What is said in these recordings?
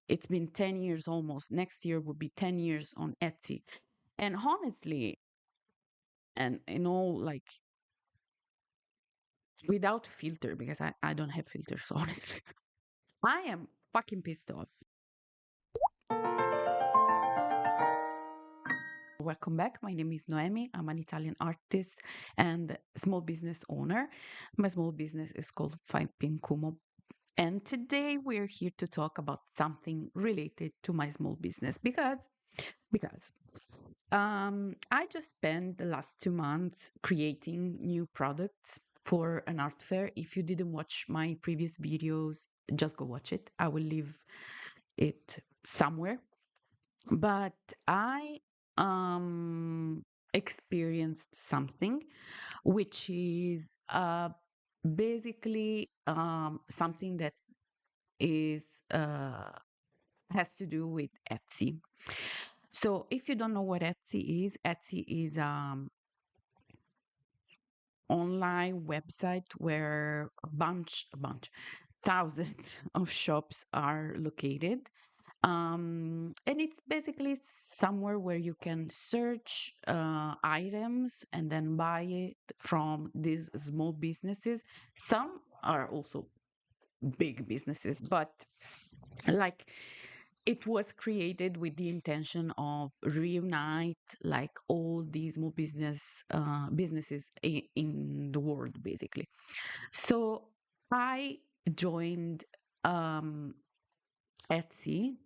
it's been 10 years almost. Next year will be 10 years on Etsy. And honestly, and in all like without filter, because I don't have filters, honestly, I am fucking pissed off. Welcome back. My name is Noemi. I'm an Italian artist and small business owner. My small business is called fivepinkkumoshop. And today we're here to talk about something related to my small business because I just spent the last 2 months creating new products for an art fair. If you didn't watch my previous videos, just go watch it. I will leave it somewhere. But I experienced something which is basically something that is has to do with Etsy. So if you don't know what Etsy is online website where thousands of shops are located. And it's basically somewhere where you can search items and then buy it from these small businesses. Some are also big businesses, but like it was created with the intention of reunite like all these small businesses in the world, basically. So I joined um, Etsy.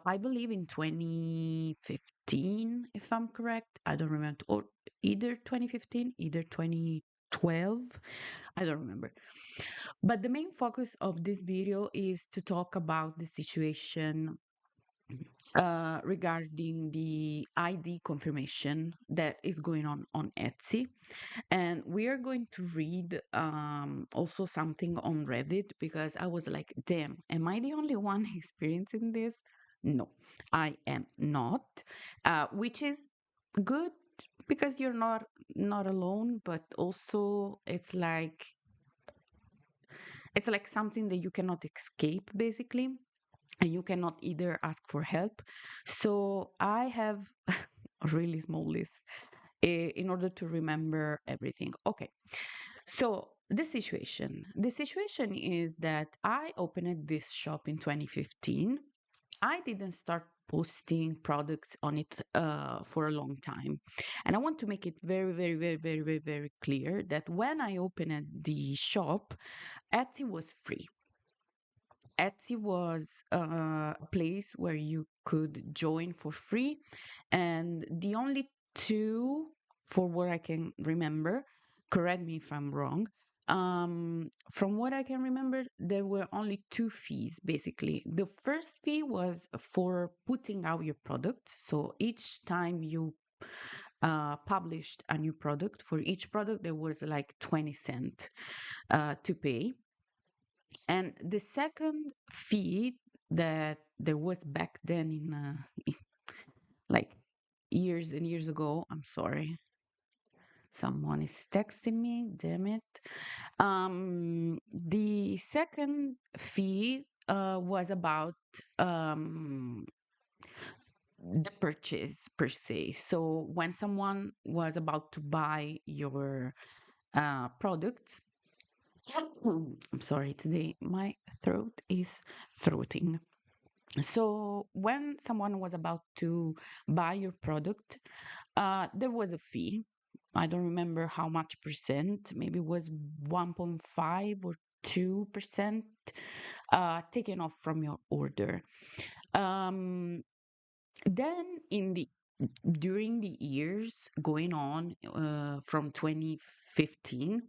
I believe in 2015, if I'm correct. I don't remember, or either 2015, either 2012. I don't remember. But the main focus of this video is to talk about the situation regarding the ID confirmation that is going on Etsy. And we are going to read also something on Reddit because I was like, damn, am I the only one experiencing this? No, I am not, which is good because you're not alone, but also it's like something that you cannot escape, basically, and you cannot either ask for help. So I have a really small list in order to remember everything. Okay. So the situation is that I opened this shop in 2015. I didn't start posting products on it for a long time. And I want to make it very, very, very, very, very, very clear that when I opened the shop, Etsy was free. Etsy was a place where you could join for free. And the only two, for what I can remember, correct me if I'm wrong, from what I can remember, there were only two fees basically. The first fee was for putting out your product. So each time you published a new product, for each product, there was like 20 cents to pay. And the second fee that there was back then like years and years ago, I'm sorry, someone is texting me, damn it. The second fee was about um, the purchase per se. So when someone was about to buy your products, I'm sorry, today my throat is throating. So when someone was about to buy your product, there was a fee. I don't remember how much percent, maybe it was 1.5 or 2% taken off from your order. Um, then in the during the years going on from 2015,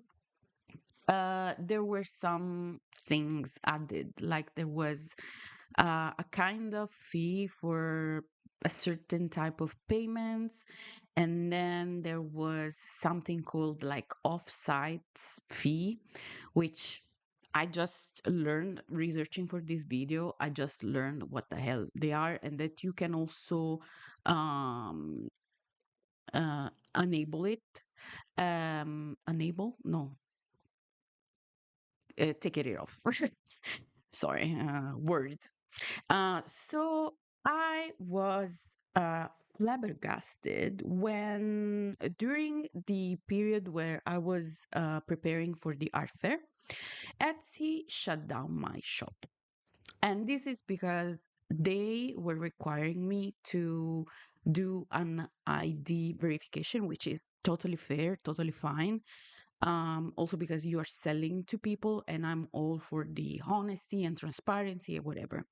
there were some things added, like there was a kind of fee for a certain type of payments, and then there was something called like off-sites fee, which I just learned researching for this video. I just learned what the hell they are, and that you can also um enable it. Enable? No, take it off. Sorry, words. So I was flabbergasted when, during the period where I was preparing for the art fair, Etsy shut down my shop. And this is because they were requiring me to do an ID verification, which is totally fair, totally fine. Also because you are selling to people, and I'm all for the honesty and transparency and whatever.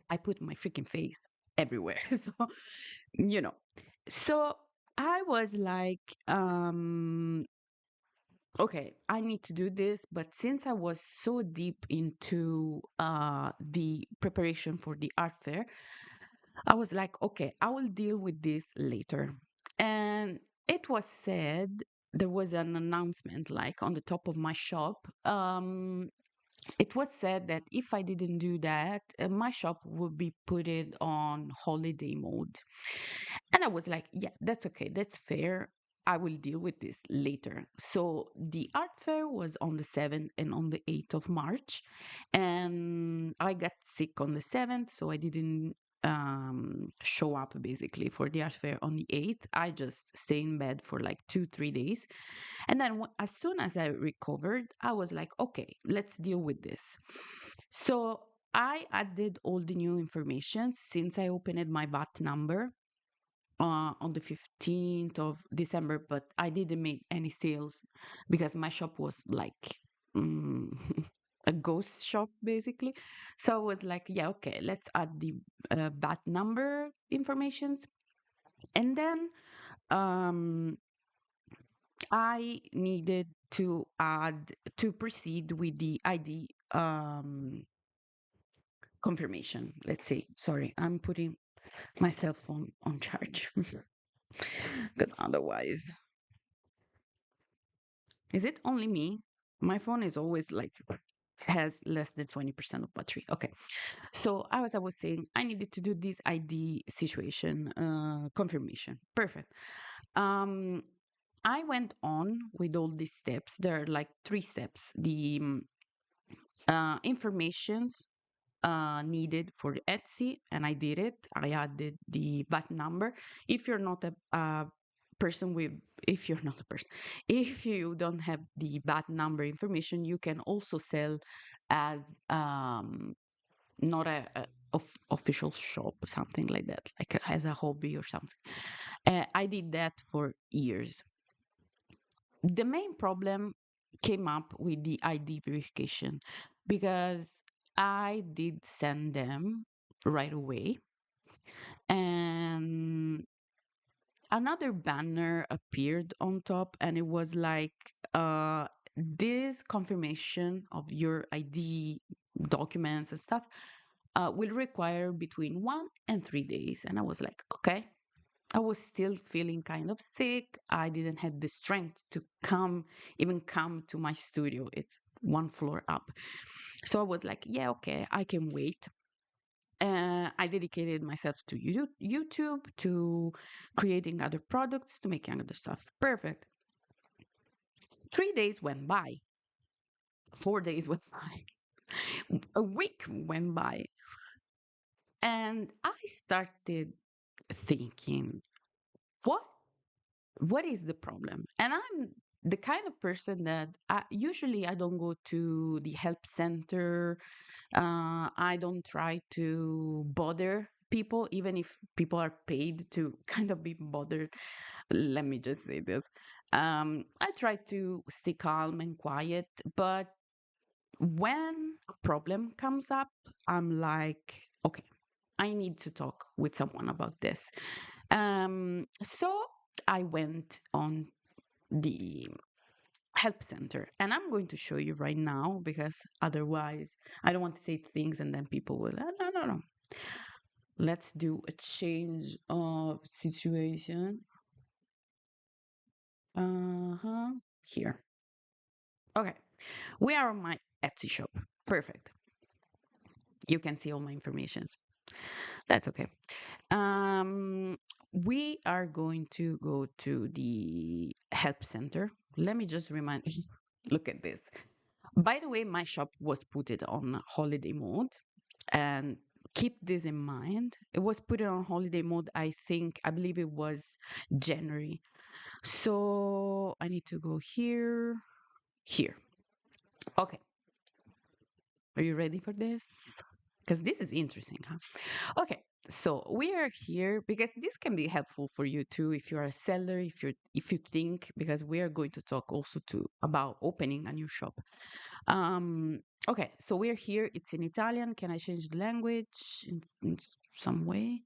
I put my freaking face everywhere. So, you know. So I was like, okay, I need to do this. But since I was so deep into the preparation for the art fair, I was like, okay, I will deal with this later. And it was said, there was an announcement like on the top of my shop. It was said that if I didn't do that, my shop would be put it on holiday mode. And I was like, yeah, that's okay. That's fair. I will deal with this later. So the art fair was on the 7th and on the 8th of March. And I got sick on the 7th, so I didn't show up basically for the art fair on the 8th. I just stayed in bed for like 2, 3 days. And then as soon as I recovered, I was like, okay, let's deal with this. So I added all the new information since I opened my VAT number on the 15th of December, but I didn't make any sales because my shop was like mm, a ghost shop basically. So I was like, yeah, okay, let's add the VAT number informations. And then um, I needed to add to proceed with the ID confirmation. Let's see. Sorry, I'm putting my cell phone on charge because otherwise, is it only me? My phone is always like has less than 20% of battery. Okay. So as I was saying, I needed to do this ID situation confirmation. Perfect. Um, I went on with all these steps. There are like 3 steps. The informations needed for Etsy, and I did it. I added the VAT number. If you're not a person with, if you're not a person, if you don't have the VAT number information, you can also sell as not a official shop, something like that, like as a hobby or something. I did that for years. The main problem came up with the ID verification because I did send them right away, and another banner appeared on top, and it was like, this confirmation of your ID documents and stuff will require between 1 and 3 days. And I was like, okay. I was still feeling kind of sick. I didn't have the strength to even come to my studio. It's 1 floor up. So I was like, yeah, okay, I can wait. I dedicated myself to YouTube, to creating other products, to making other stuff. Perfect. 3 days went by. 4 days went by. A week went by. And I started thinking, what what is the problem? And I'm the kind of person that usually I don't go to the help center. I don't try to bother people, even if people are paid to kind of be bothered. Let me just say this. I try to stay calm and quiet, but when a problem comes up, I'm like, okay, I need to talk with someone about this. So I went on the help center, and I'm going to show you right now because otherwise I don't want to say things and then people will, no, no, no. Let's do a change of situation. Here. Okay. We are on my Etsy shop. Perfect. You can see all my informations. That's okay. We are going to go to the help center. Let me just remind you, look at this. By the way, my shop was put it on holiday mode, and keep this in mind. It was put it on holiday mode, I believe it was January. So I need to go here, here. Okay, are you ready for this? Because this is interesting, huh? Okay, so we are here because this can be helpful for you too if you are a seller, if you think, because we are going to talk also to about opening a new shop. Um, okay, so we're here. It's in Italian. Can I change the language in some way?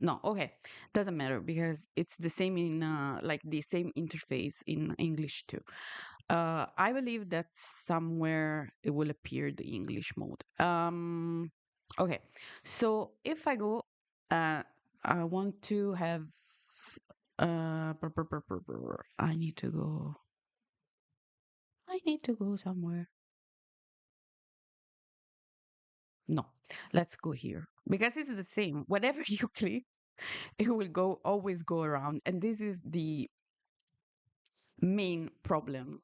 No, okay, doesn't matter because it's the same in like the same interface in English too. I believe that somewhere it will appear the English mode. Okay, so if I go, uh, I want to have, I need to go. I need to go somewhere. No, let's go here because it's the same. Whatever you click, it will go always go around, and this is the main problem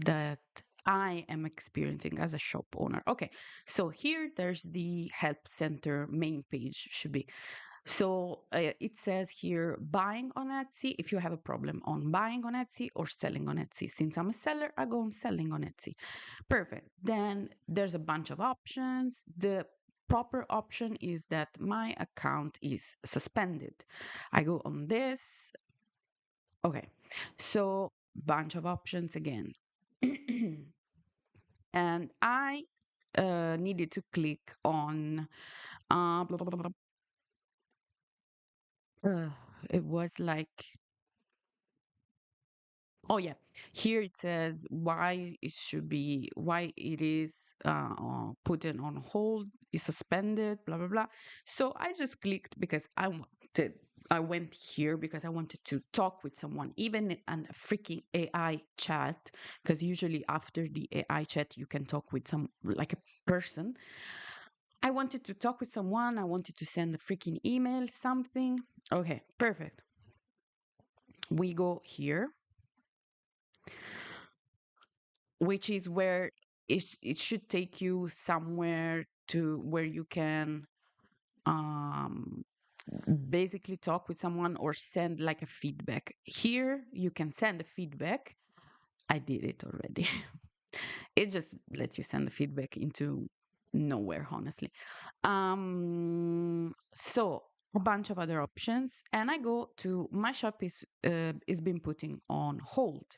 that I am experiencing as a shop owner. Okay, so here there's the help center main page should be. So it says here buying on Etsy. If you have a problem on buying on Etsy or selling on Etsy, since I'm a seller, I go on selling on Etsy. Perfect. Then there's a bunch of options. The proper option is that my account is suspended. I go on this. Okay. So bunch of options again. And I needed to click on blah, blah, blah, blah. It was like, oh yeah, here it says why it should be, why it is put in on hold, is suspended, blah blah blah. So I just clicked because I went here because I wanted to talk with someone, even in a freaking AI chat, because usually after the AI chat you can talk with some like a person. I wanted to talk with someone. I wanted to send a freaking email, something. Okay, perfect. We go here, which is where it should take you somewhere to where you can um, basically talk with someone or send like a feedback. Here, you can send a feedback. I did it already. It just lets you send the feedback into nowhere, honestly. So a bunch of other options, and I go to my shop is been putting on hold.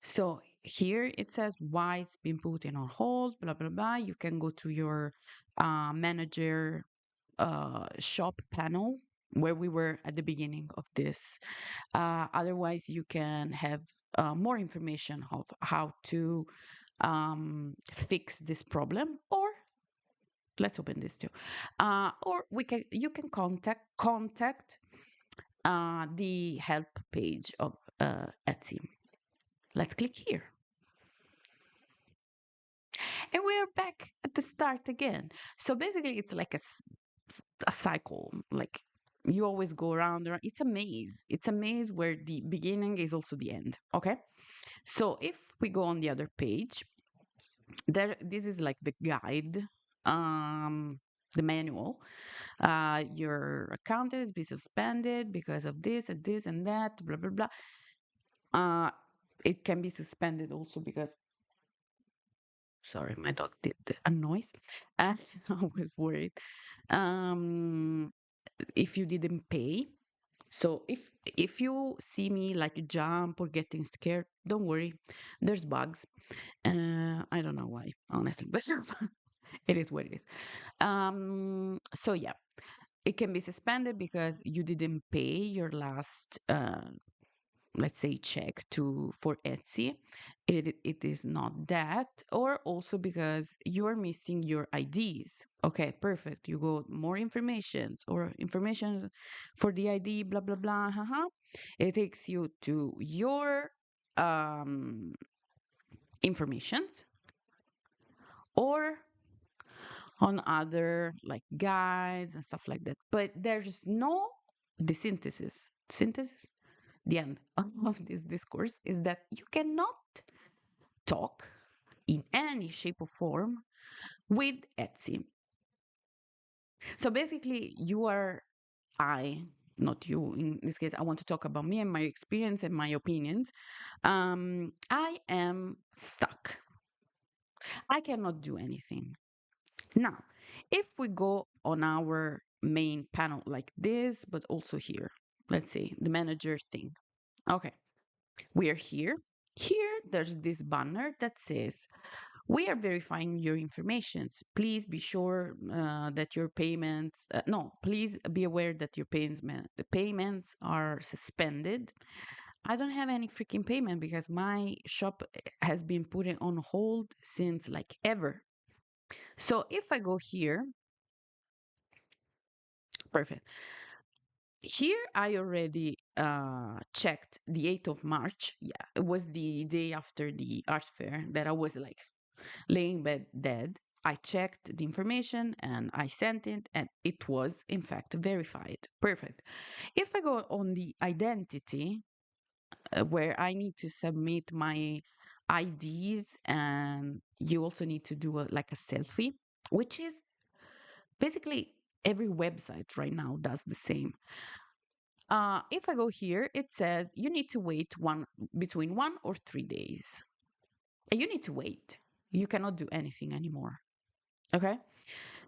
So here it says why it's been put in on hold, blah blah blah. You can go to your manager shop panel where we were at the beginning of this. Otherwise, you can have more information of how to fix this problem, or let's open this too. Or we can you can contact the help page of Etsy. Let's click here. And we're back at the start again. So basically, it's like a cycle. Like you always go around, around. It's a maze. It's a maze where the beginning is also the end. Okay. So if we go on the other page, this is like the guide, um, the manual. Your account is be suspended because of this and this and that. Blah blah blah. Uh, it can be suspended also because sorry, my dog did a noise. I was worried. Um, if you didn't pay. So if you see me like jump or getting scared, don't worry. There's bugs. I don't know why, honestly, but it is what it is. So yeah, it can be suspended because you didn't pay your last let's say check to for Etsy. It is not that, or also because you are missing your IDs. Okay, perfect. You go more information or information for the ID, blah blah blah. Haha. It takes you to your um informations or on other like guides and stuff like that. But there's no the synthesis. Synthesis? The end of this discourse is that you cannot talk in any shape or form with Etsy. So basically, I, not you in this case, I want to talk about me and my experience and my opinions. I am stuck. I cannot do anything. Now, if we go on our main panel like this, but also here, let's say the manager thing. Okay, we are here. Here, there's this banner that says, we are verifying your information. Please be sure that your payments, no, please be aware that your the payments are suspended. I don't have any freaking payment because my shop has been put on hold since like ever. So if I go here, perfect. Here I already checked the 8th of March. Yeah, it was the day after the art fair that I was like laying bed dead. I checked the information and I sent it, and it was in fact verified. Perfect. If I go on the identity, where I need to submit my IDs, and you also need to do like a selfie, which is basically every website right now does the same. If I go here, it says you need to wait between 1 or 3 days. You need to wait. You cannot do anything anymore. Okay.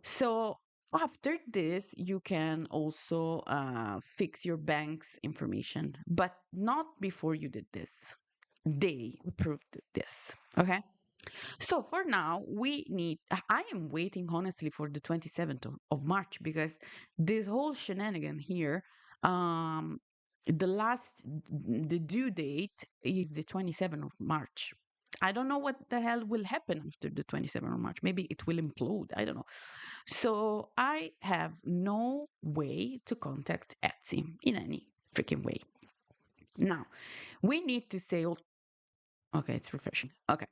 So after this, you can also fix your bank's information, but not before you did this. They approved this. Okay. So for now, I am waiting honestly for the 27th of March, because this whole shenanigan here, um, the due date is the 27th of March. I don't know what the hell will happen after the 27th of March. Maybe it will implode. I don't know. So I have no way to contact Etsy in any freaking way. Now, we need to say, okay, it's refreshing. Okay.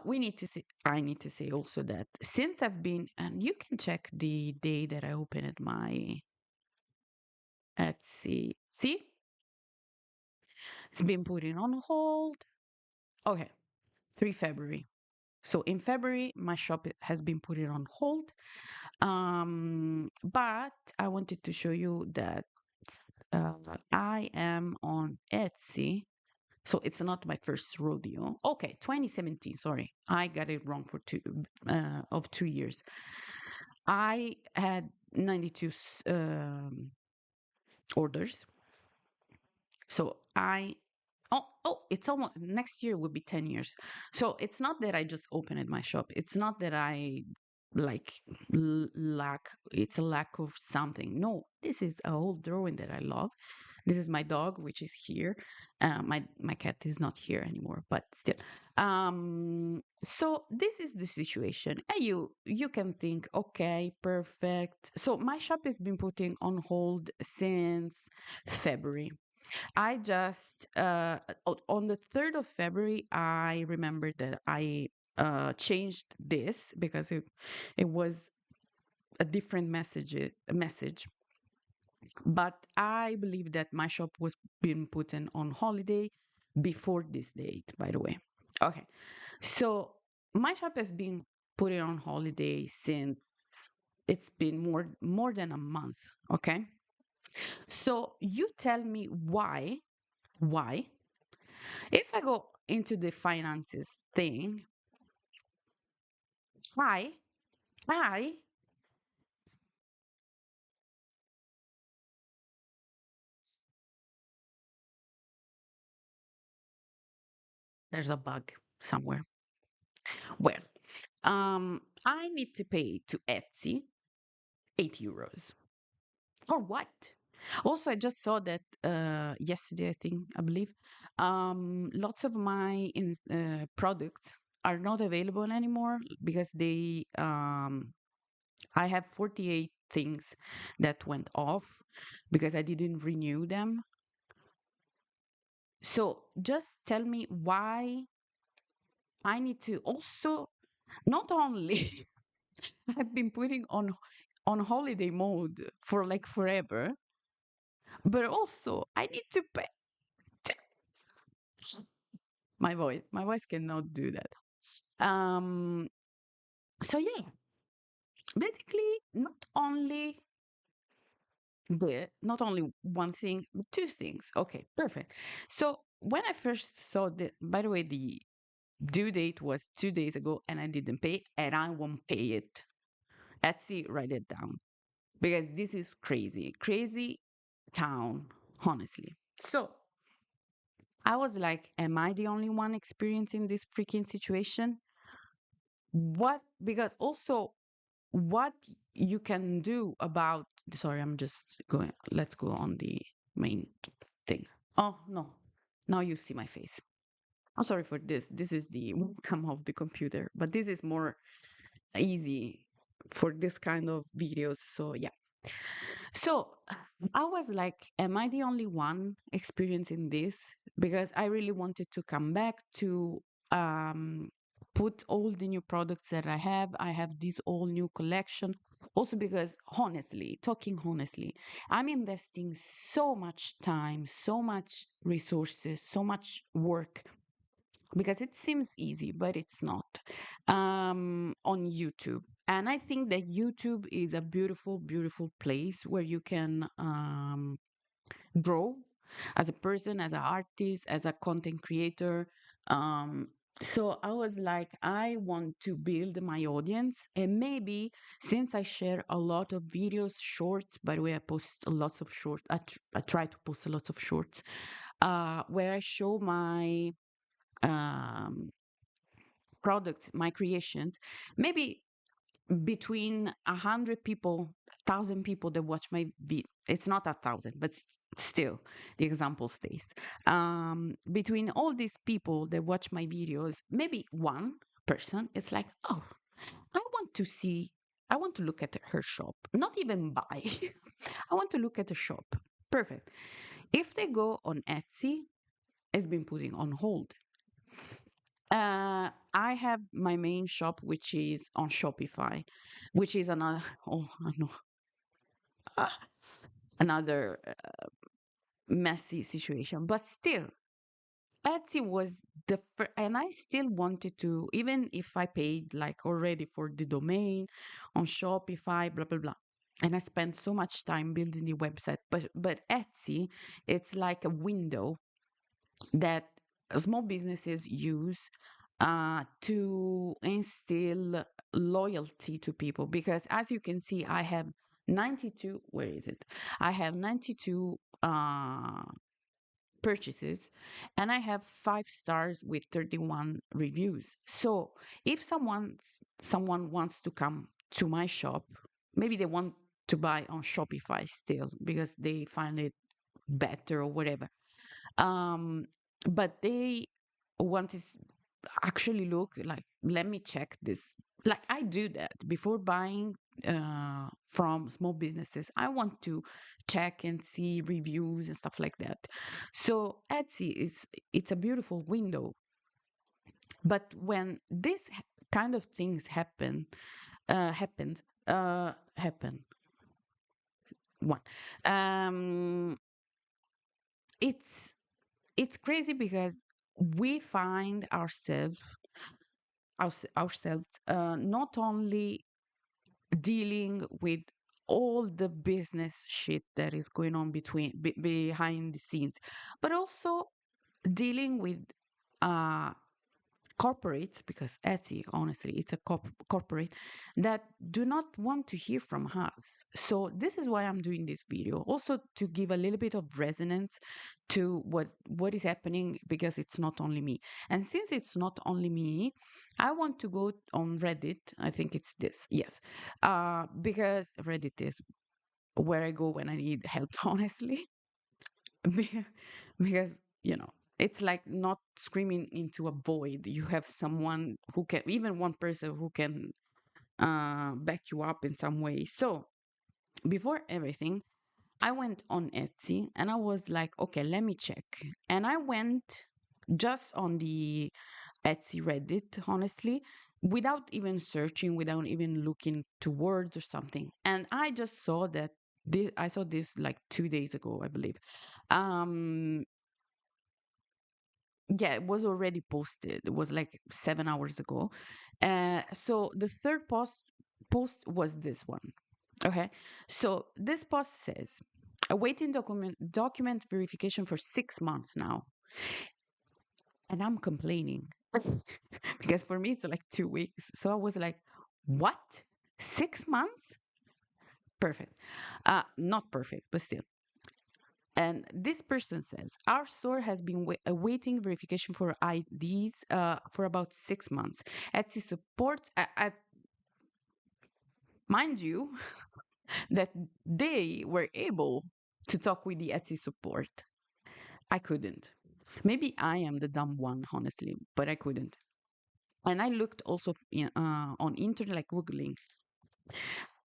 We need to say, I need to say also that since I've been, and you can check the day that I opened my Etsy. See, it's been put in on hold. Okay, 3 February. So in February, my shop has been put on hold. But I wanted to show you that uh, I am on Etsy. So it's not my first rodeo. Okay, 2017. Sorry, I got it wrong for 2 years. I had 92 orders. So it's almost next year will be 10 years. So it's not that I just opened my shop. It's not that I like lack, it's a lack of something. No, this is a whole drawing that I love. This is my dog, which is here. My cat is not here anymore, but still. So this is the situation. And you can think, okay, perfect. So my shop has been putting on hold since February. I just on the 3rd of February, I remembered that I changed this because it was a different message. But I believe that my shop was being put on holiday before this date, by the way. Okay. So my shop has been put on holiday since it's been more than a month. Okay. So you tell me why, if I go into the finances thing, why there's a bug somewhere. Well, I need to pay to Etsy €8. For what? Also, I just saw that yesterday, I believe, lots of my products are not available anymore because I have 48 things that went off because I didn't renew them. So just tell me why I need to also, not only I've been putting on holiday mode for like forever, but also I need to pay. My voice cannot do that. Um, so yeah, basically, not only one thing, but two things. Okay, perfect. So when I first saw the, by the way, the due date was 2 days ago, and I didn't pay, and I won't pay it. Etsy, write it down because this is crazy, crazy town, honestly. So I was like, am I the only one experiencing this freaking situation? What? Because also, what you can do about, sorry, I'm just going, let's go on the main thing. Oh, no. Now you see my face. I'm sorry for this. This is the webcam of the computer, but this is more easy for this kind of videos. So, yeah. So I was like, am I the only one experiencing this? Because I really wanted to come back to um, put all the new products that I have. I have this all new collection. Also, because honestly, talking honestly, I'm investing so much time, so much resources, so much work because it seems easy, but it's not, on YouTube. And I think that YouTube is a beautiful, beautiful place where you can grow as a person, as an artist, as a content creator. Um, so I was like, I want to build my audience. And maybe since I share a lot of videos, shorts, by the way, I post lots of shorts. I try to post lots of shorts where I show my um, products, my creations, maybe between 100 people, 1,000 people that watch my video. It's not 1,000, but still, the example stays. Between all these people that watch my videos, maybe one person is like, oh, I want to see, I want to look at her shop, not even buy. I want to look at the shop. Perfect. If they go on Etsy, it's been putting on hold. I have my main shop, which is on Shopify, which is another, oh, I know, ah, another messy situation. But still, Etsy was and I still wanted to, even if I paid like already for the domain on Shopify, blah, blah, blah. And I spent so much time building the website. But Etsy, it's like a window that small businesses use to instill loyalty to people. Because as you can see, I have 92, where is it? I have 92 purchases and I have 5 stars with 31 reviews. So if someone wants to come to my shop, maybe they want to buy on Shopify still because they find it better or whatever, um, but they want to actually look like, let me check this. Like I do that before buying from small businesses. I want to check and see reviews and stuff like that. So Etsy is, it's a beautiful window. But when this kind of things happen one, um, it's it's crazy because we find ourselves not only dealing with all the business shit that is going on behind the scenes, but also dealing with uh, corporates, because Etsy, honestly, it's a corporate that do not want to hear from us. So this is why I'm doing this video, also to give a little bit of resonance to what is happening, because it's not only me. And since it's not only me, I want to go on Reddit. I think it's this, yes, because Reddit is where I go when I need help, honestly. Be- because it's like not screaming into a void. You have someone who can, even one person who can back you up in some way. So before everything, I went on Etsy and I was like, okay, let me check. And I went just on the Etsy Reddit, honestly, without even searching, without even looking to words or something. And I just saw that I saw this like 2 days ago, I believe. Um, yeah, it was already posted. It was like 7 hours ago. So the third post was this one. Okay. So this post says, awaiting document verification for 6 months now. And I'm complaining because for me it's like 2 weeks. So I was like, what? 6 months? Perfect. Not perfect, but still. And this person says, our store has been awaiting verification for IDs for about 6 months. Etsy supports, mind you, that they were able to talk with the Etsy support. I couldn't. Maybe I am the dumb one, honestly, but I couldn't. And I looked also on internet, like Googling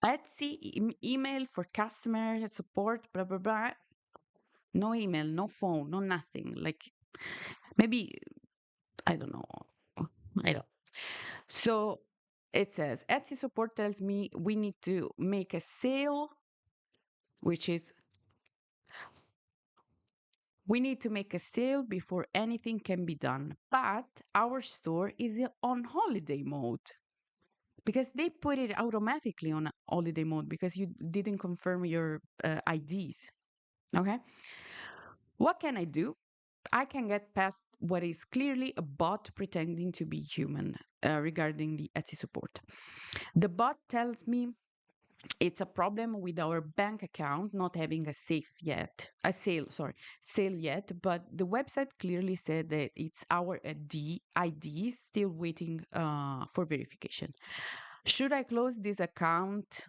Etsy email for customer support, blah, blah, blah. No email, no phone, no nothing. Like maybe, I don't know. I don't. So it says Etsy support tells me we need to make a sale, which is we need to make a sale before anything can be done. But our store is on holiday mode because they put it automatically on holiday mode because you didn't confirm your IDs. Okay. What can I do? I can get past what is clearly a bot pretending to be human regarding the Etsy support. The bot tells me it's a problem with our bank account not having a sale, sorry, sale yet, but the website clearly said that it's our ID still waiting for verification. Should I close this account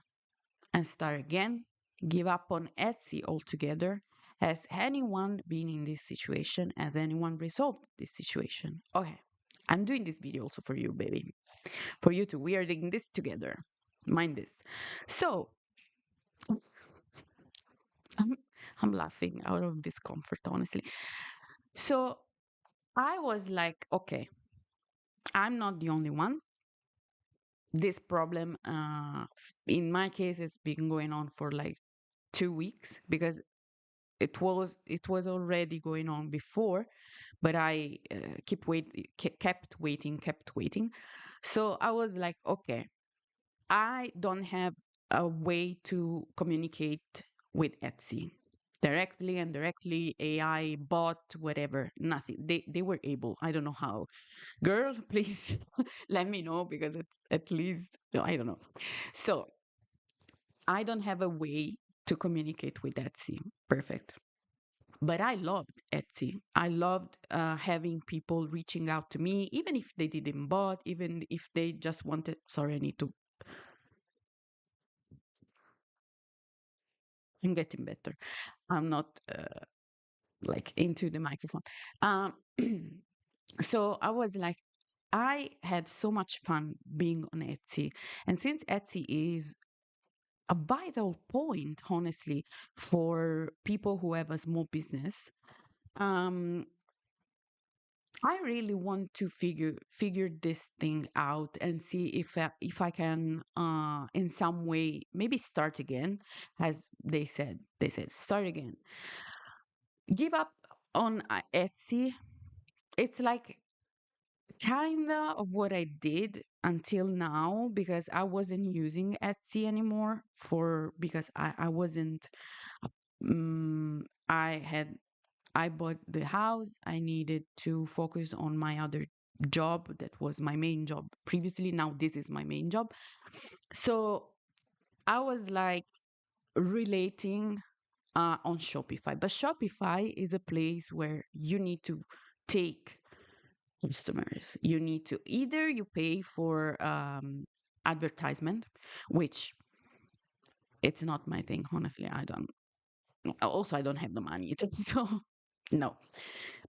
and start again? Give up on Etsy altogether? Has anyone been in this situation? Has anyone resolved this situation? Okay, I'm doing this video also for you, baby. For you too. We are doing this together. Mind this. So, I'm, I'm laughing out of discomfort, honestly. So, I was like, okay, I'm not the only one. This problem, in my case, has been going on for like 2 weeks because it was already going on before, but I kept waiting. So I was like, okay, I don't have a way to communicate with Etsy directly and directly, AI, bot, whatever, nothing. They were able. I don't know how. Girl, please let me know because it's at least, no, I don't know. So I don't have a way to communicate with Etsy. Perfect. But I loved Etsy. I loved having people reaching out to me, even if they didn't bought, even if they just wanted. Sorry, I need to. I'm getting better. I'm not like into the microphone. Um, so I was like, I had so much fun being on Etsy, and since Etsy is a vital point, honestly, for people who have a small business. Um, I really want to figure this thing out and see if I can in some way maybe start again, as they said start again. Give up on Etsy. It's like kinda of what I did until now because I wasn't using Etsy anymore for because I wasn't I had I bought the house. I needed to focus on my other job. That was my main job previously. Now this is my main job. So I was like relating on Shopify. But Shopify is a place where you need to take customers. You need to either you pay for advertisement, which it's not my thing, honestly. I don't also I don't have the money to, so no.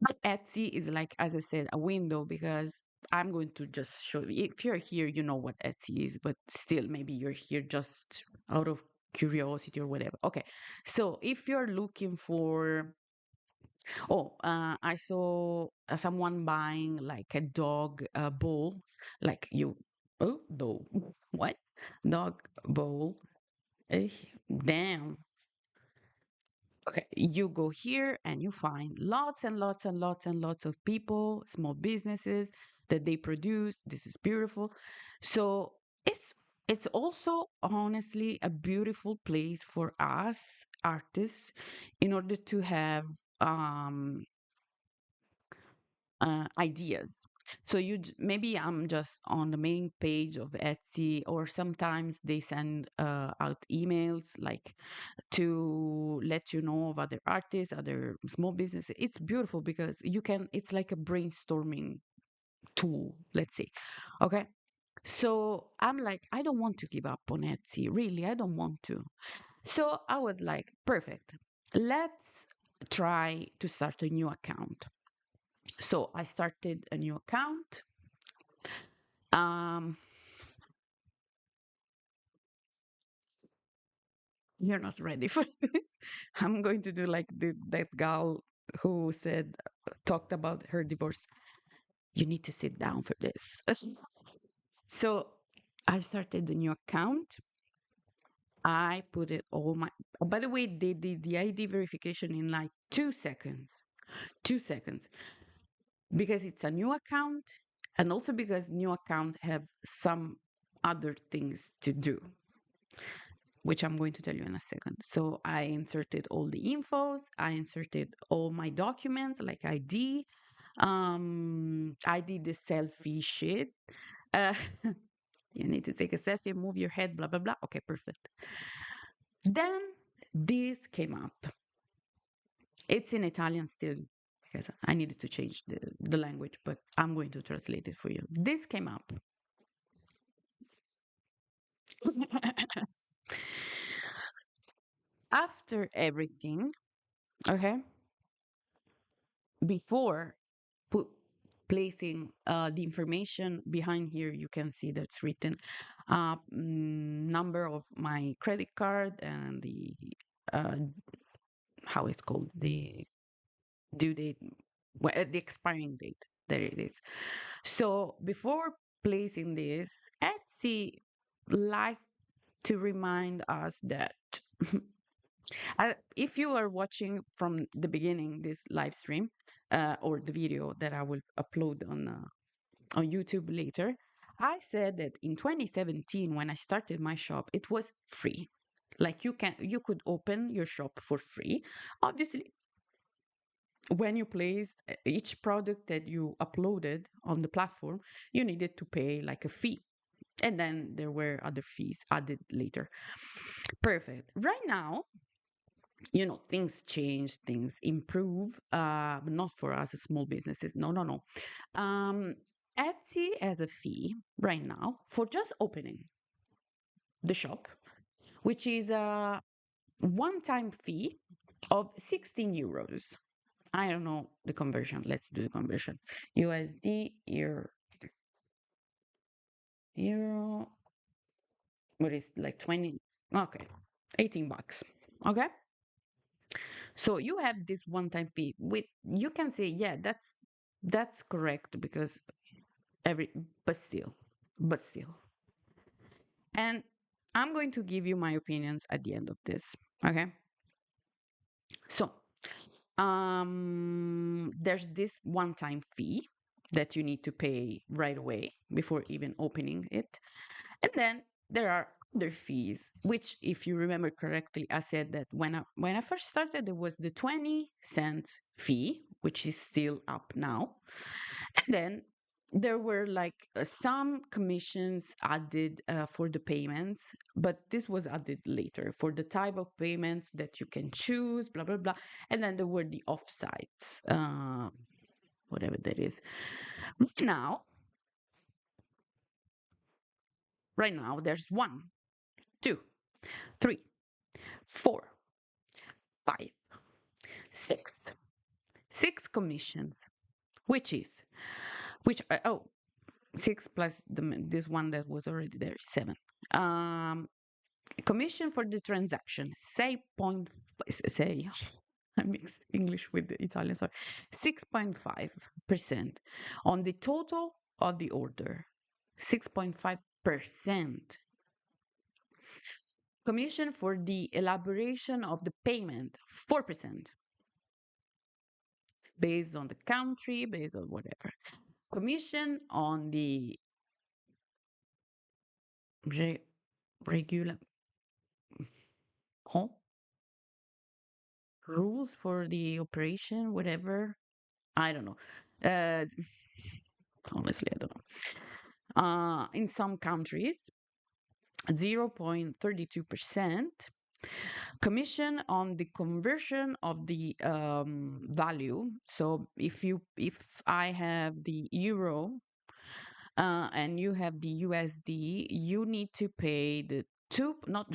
But Etsy is like, as I said, a window because I'm going to just show you. If you're here, you know what Etsy is, but still, maybe you're here just out of curiosity or whatever. Okay, so if you're looking for, I saw someone buying like a dog bowl, like you, oh, bowl, what? Dog bowl. Eh, damn. Okay, you go here and you find lots and lots and lots and lots of people, small businesses that they produce. This is beautiful. So it's it's also honestly a beautiful place for us artists in order to have um ideas. So maybe I'm just on the main page of Etsy, or sometimes they send out emails like to let you know of other artists, other small businesses. It's beautiful because it's like a brainstorming tool, let's say. Okay. So I'm like, I don't want to give up on Etsy. Really, I don't want to. So I was like, perfect. Let's try to start a new account. So I started a new account. Um, you're not ready for this. I'm going to do like that gal who talked about her divorce. You need to sit down for this. So I started a new account. I put it all my, by the way, they did the ID verification in like 2 seconds. 2 seconds. Because it's a new account, and also because new account have some other things to do, which I'm going to tell you in a second. So I inserted all the infos, I inserted all my documents like ID. I did the selfie shit. Uh, you need to take a selfie, move your head, blah, blah, blah. Okay, perfect. Then this came up. It's in Italian still because I needed to change the language, but I'm going to translate it for you. This came up. After everything, okay, before put placing the information behind here, you can see that's written number of my credit card and the uh, how it's called, the due date, well, the expiring date. There it is. So before placing this, Etsy like to remind us that if you are watching from the beginning this live stream or the video that I will upload on YouTube later, I said that in 2017 when I started my shop, it was free. Like you could open your shop for free. Obviously, when you placed each product that you uploaded on the platform, you needed to pay like a fee. And then there were other fees added later. Perfect. Right now, things change, things improve, but not for us as small businesses. No, no, no. Um, Etsy has a fee right now for just opening the shop, which is a one-time fee of 16 euros. I don't know the conversion. Let's do the conversion. USD, euro, what is like 20? Okay, 18 bucks. Okay. So you have this one-time fee. You can say, yeah, that's correct because every, but still, but still. And I'm going to give you my opinions at the end of this. Okay. So there's this one-time fee that you need to pay right away before even opening it. And then there are other fees, which, if you remember correctly, I said that when I first started, there was the 20 cents fee, which is still up now. And then there were like some commissions added for the payments, but this was added later for the type of payments that you can choose, blah, blah, blah. And then there were the offsites, whatever that is. Now, right now, there's 1, 2, 3, 4, 5, 6 commissions, which is which oh, 6 plus this one that was already there, 7. um Commission for the transaction, say I mix English with the Italian, sorry, 6.5% on the total of the order. 6.5%. Commission for the elaboration of the payment, 4%, based on the country, based on whatever. Commission on the re- regular huh? Rules for the operation, whatever. I don't know. Uh, honestly, I don't know. In some countries, 0.32%. Commission on the conversion of the value. So if I have the euro and you have the USD, you need to pay the two not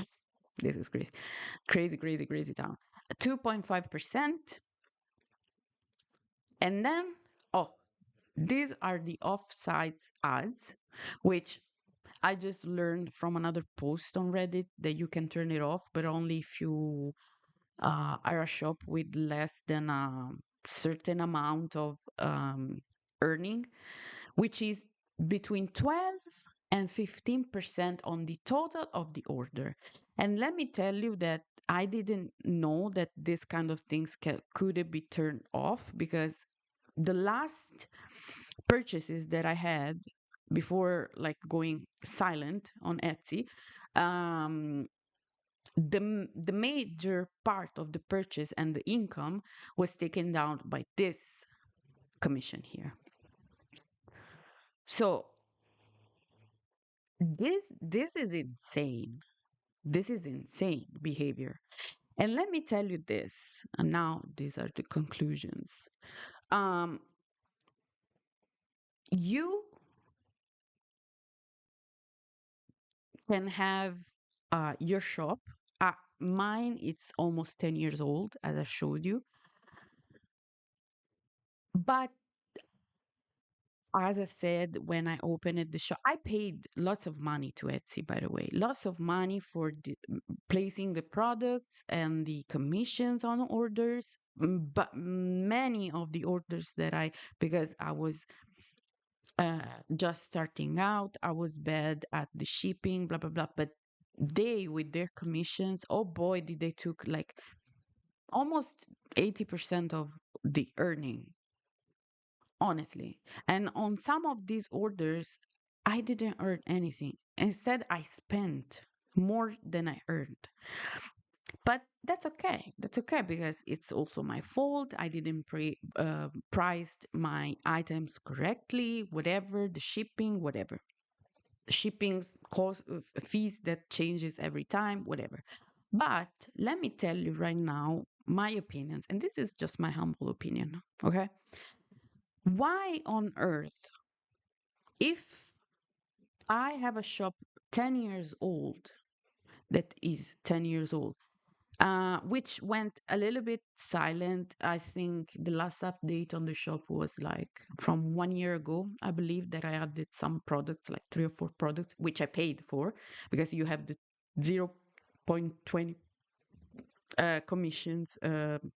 this is crazy, crazy, crazy, crazy town. 2.5%. And then oh, these are the offsites ads, which I just learned from another post on Reddit that you can turn it off, but only if you are a shop with less than a certain amount of earning, which is between 12 and 15% on the total of the order. And let me tell you that I didn't know that this kind of things could be turned off, because the last purchases that I had before like going silent on Etsy, um, the major part of the purchase and the income was taken down by this commission here. So this is insane. This is insane behavior. And let me tell you this, and now these are the conclusions. Um, you can have your shop. Mine, it's almost 10 years old, as I showed you. But as I said, when I opened the shop, I paid lots of money to Etsy, by the way, lots of money for placing the products and the commissions on orders. But many of the orders that because I was just starting out, I was bad at the shipping, blah, blah, blah. But they, with their commissions, oh boy, did they took like almost 80% of the earning, honestly. And on some of these orders, I didn't earn anything. Instead, I spent more than I earned. But that's okay. That's okay, because it's also my fault. I didn't priced my items correctly, whatever, the shipping, whatever. Shipping's cost fees that changes every time, whatever. But let me tell you right now my opinions, and this is just my humble opinion, okay? Why on earth, if I have a shop 10 years old, that is 10 years old, which went a little bit silent. I think the last update on the shop was like from 1 year ago. I believe that I added some products, like 3 or 4 products, which I paid for, because you have the 0.20 commissions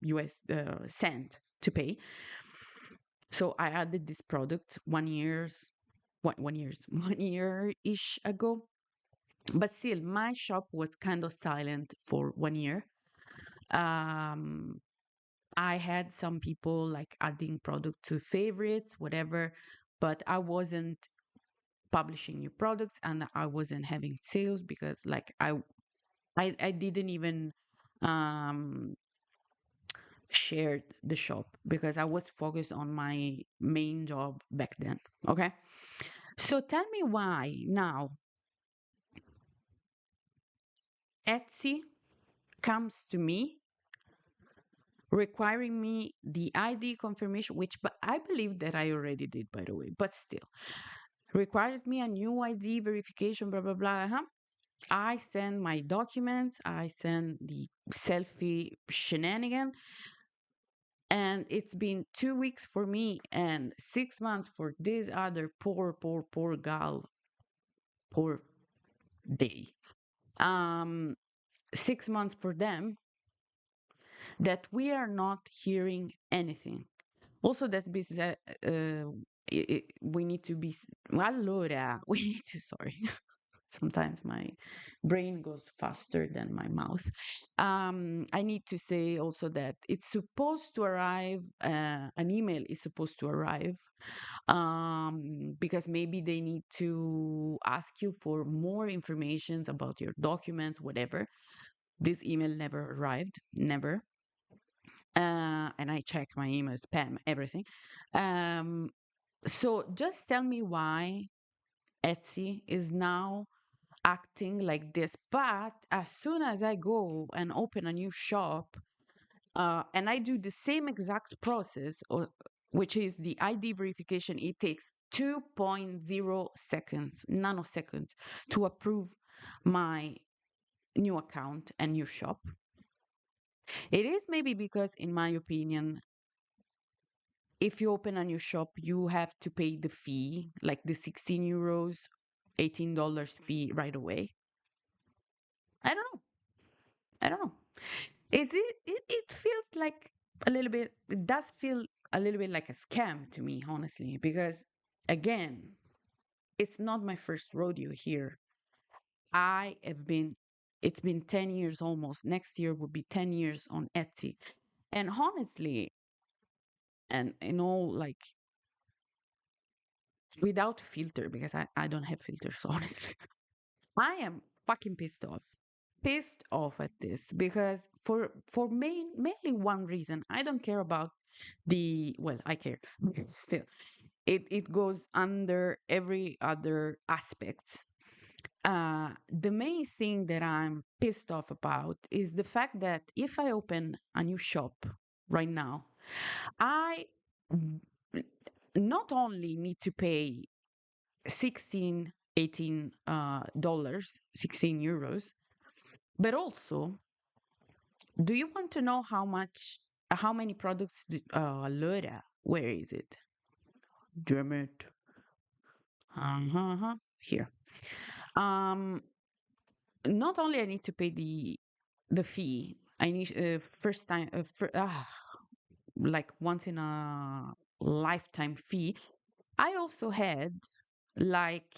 US cent to pay. So I added this product 1 year-ish ago. But still, my shop was kind of silent for 1 year. Um, I had some people like adding product to favorites, whatever, but I wasn't publishing new products and I wasn't having sales, because like I didn't even um shared the shop, because I was focused on my main job back then. Okay. So tell me why now Etsy comes to me requiring me the ID confirmation, which but I believe that I already did, by the way, but still requires me a new ID verification, blah blah blah. I send my documents, I send the selfie shenanigan, and it's been 2 weeks for me and 6 months for this other poor gal, poor day. 6 months for them, that we are not hearing anything. Also, that's business. We need to be. Allora, we need to. Sorry. Sometimes my brain goes faster than my mouth. I need to say also that it's supposed to arrive, an email is supposed to arrive, because maybe they need to ask you for more information about your documents, whatever. This email never arrived, never. And I check my email, spam, everything. Um, so just tell me why Etsy is now acting like this. But as soon as I go and open a new shop, and I do the same exact process, which is the ID verification, it takes 2.0 seconds, nanoseconds, to approve my new account and new shop. It is maybe because, in my opinion, if you open a new shop, you have to pay the fee, like the 16 euros, $18 fee right away. I don't know. I don't know. It feels like a little bit, it does feel a little bit like a scam to me, honestly, because again, it's not my first rodeo here. I have been, it's been 10 years almost. Next year will be 10 years on Etsy. And honestly, and in all like without filter, because I don't have filters, honestly. I am fucking pissed off. Pissed off at this because for mainly one reason. I don't care about the, well, I care, but still it goes under every other aspect. The main thing that I'm pissed off about is the fact that if I open a new shop right now, I not only need to pay 16, 18 dollars, 16 euros, but also, do you want to know how many products Laura, where is it? Damn it. Here. Um, Not only I need to pay the fee, I need first time, like once in a lifetime fee. I also had like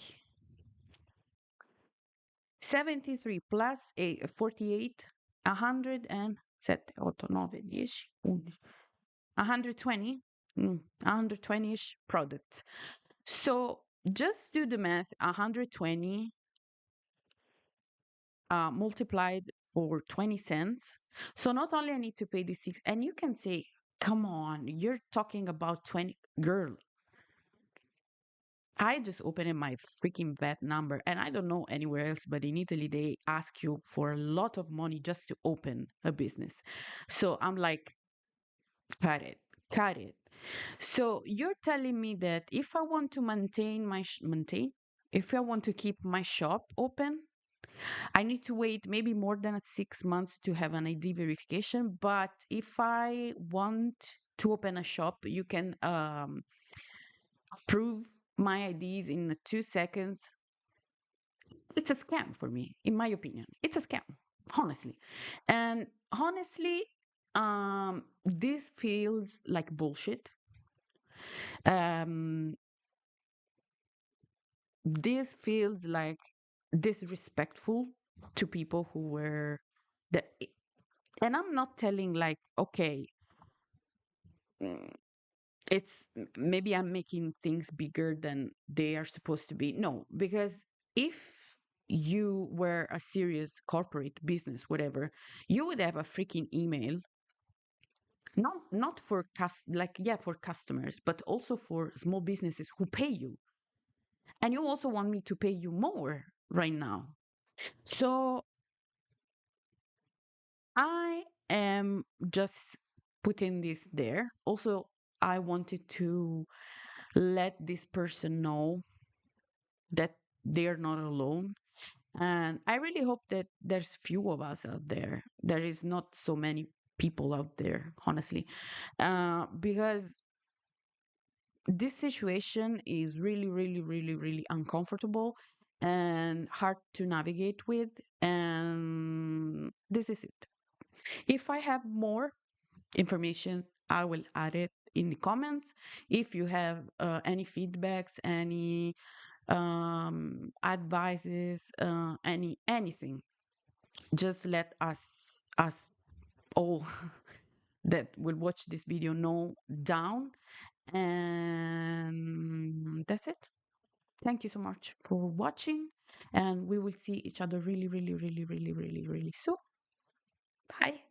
73 plus 48, 107, 8, 9, 10, 11, 120, 120-ish products. So just do the math, 120 multiplied for 20 cents. So not only I need to pay the six, and you can say, come on, you're talking about 20. Girl, I just opened my freaking VAT number, and I don't know anywhere else, but in Italy, they ask you for a lot of money just to open a business. So I'm like, cut it, cut it. So you're telling me that if I want to maintain if I want to keep my shop open, I need to wait maybe more than 6 months to have an ID verification. But if I want to open a shop, you can prove my IDs in 2 seconds. It's a scam for me, in my opinion. It's a scam, honestly. And honestly, this feels like bullshit. Um, this feels like disrespectful to people who were the, and I'm not telling like, okay, mm, maybe I'm making things bigger than they are supposed to be. No, because if you were a serious corporate business, whatever, you would have a freaking email, not for like, yeah, for customers, but also for small businesses who pay you. And you also want me to pay you more right now. So I am just putting this there. Also, I wanted to let this person know that they're not alone. And I really hope that there's few of us out there. There is not so many people out there, honestly, because this situation is really, really, really, really uncomfortable and hard to navigate with. And this is it. If I have more information, I will add it in the comments. If you have any feedbacks, any advices, anything. Just let us all that will watch this video know down, and that's it. Thank you so much for watching, and we will see each other really, really, really, really, really, really soon. Bye.